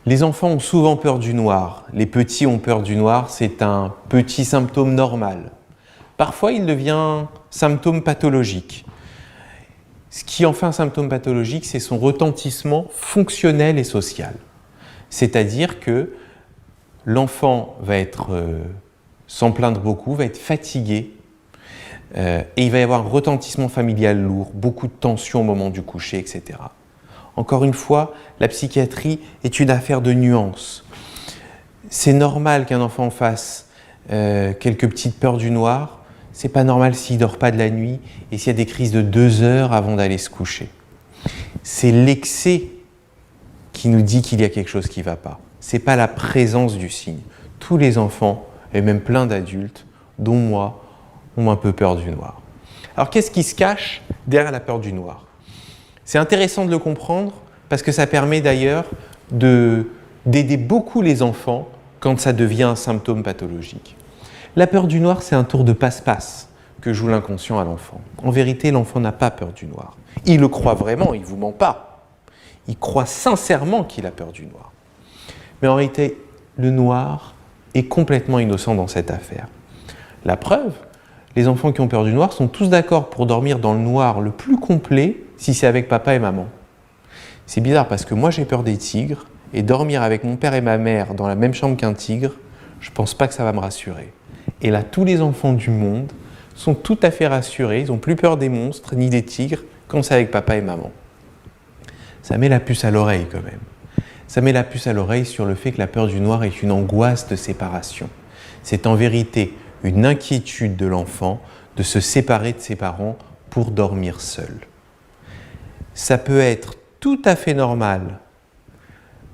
Les enfants ont souvent peur du noir. Les petits ont peur du noir, c'est un petit symptôme normal. Parfois, il devient symptôme pathologique. Ce qui en fait un symptôme pathologique, c'est son retentissement fonctionnel et social. C'est-à-dire que l'enfant va être, sans plaindre beaucoup, va être fatigué et il va y avoir un retentissement familial lourd, beaucoup de tensions au moment du coucher, etc. Encore une fois, la psychiatrie est une affaire de nuances. C'est normal qu'un enfant fasse quelques petites peurs du noir. C'est pas normal s'il ne dort pas de la nuit et s'il y a des crises de 2 heures avant d'aller se coucher. C'est l'excès qui nous dit qu'il y a quelque chose qui ne va pas. C'est pas la présence du signe. Tous les enfants, et même plein d'adultes, dont moi, ont un peu peur du noir. Alors qu'est-ce qui se cache derrière la peur du noir ? C'est intéressant de le comprendre parce que ça permet d'ailleurs d'aider beaucoup les enfants quand ça devient un symptôme pathologique. La peur du noir, c'est un tour de passe-passe que joue l'inconscient à l'enfant. En vérité, l'enfant n'a pas peur du noir. Il le croit vraiment, il ne vous ment pas. Il croit sincèrement qu'il a peur du noir. Mais en réalité, le noir est complètement innocent dans cette affaire. La preuve, les enfants qui ont peur du noir sont tous d'accord pour dormir dans le noir le plus complet si c'est avec papa et maman. C'est bizarre parce que moi j'ai peur des tigres et dormir avec mon père et ma mère dans la même chambre qu'un tigre, je ne pense pas que ça va me rassurer. Et là, tous les enfants du monde sont tout à fait rassurés, ils n'ont plus peur des monstres ni des tigres quand c'est avec papa et maman. Ça met la puce à l'oreille quand même. Ça met la puce à l'oreille sur le fait que la peur du noir est une angoisse de séparation. C'est en vérité une inquiétude de l'enfant de se séparer de ses parents pour dormir seul. Ça peut être tout à fait normal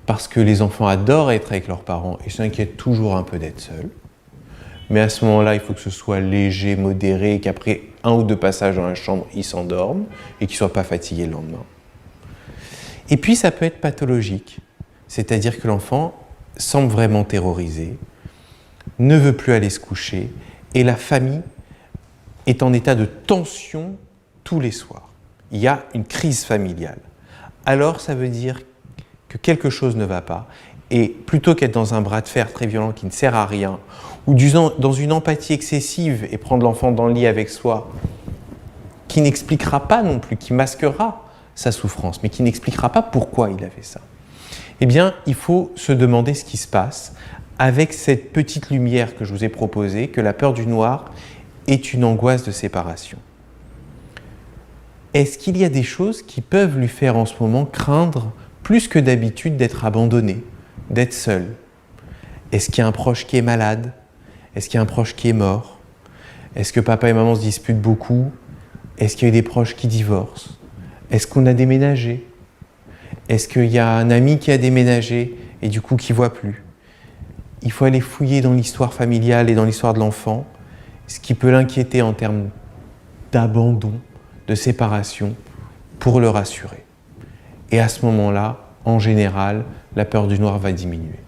parce que les enfants adorent être avec leurs parents et s'inquiètent toujours un peu d'être seuls. Mais à ce moment-là, il faut que ce soit léger, modéré, et qu'après 1 ou 2 passages dans la chambre, ils s'endorment et qu'ils ne soient pas fatigués le lendemain. Et puis, ça peut être pathologique, c'est-à-dire que l'enfant semble vraiment terrorisé, ne veut plus aller se coucher, et la famille est en état de tension tous les soirs. Il y a une crise familiale. Alors, ça veut dire que quelque chose ne va pas, et plutôt qu'être dans un bras de fer très violent qui ne sert à rien, ou dans une empathie excessive et prendre l'enfant dans le lit avec soi, qui n'expliquera pas non plus, qui masquera sa souffrance, mais qui n'expliquera pas pourquoi il a fait ça. Eh bien, il faut se demander ce qui se passe avec cette petite lumière que je vous ai proposée, que la peur du noir est une angoisse de séparation. Est-ce qu'il y a des choses qui peuvent lui faire en ce moment craindre plus que d'habitude d'être abandonné, d'être seul ? Est-ce qu'il y a un proche qui est malade ? Est-ce qu'il y a un proche qui est mort ? Est-ce que papa et maman se disputent beaucoup ? Est-ce qu'il y a eu des proches qui divorcent ? Est-ce qu'on a déménagé ? Est-ce qu'il y a un ami qui a déménagé et du coup qui ne voit plus ? Il faut aller fouiller dans l'histoire familiale et dans l'histoire de l'enfant, ce qui peut l'inquiéter en termes d'abandon, de séparation, pour le rassurer. Et à ce moment-là, en général, la peur du noir va diminuer.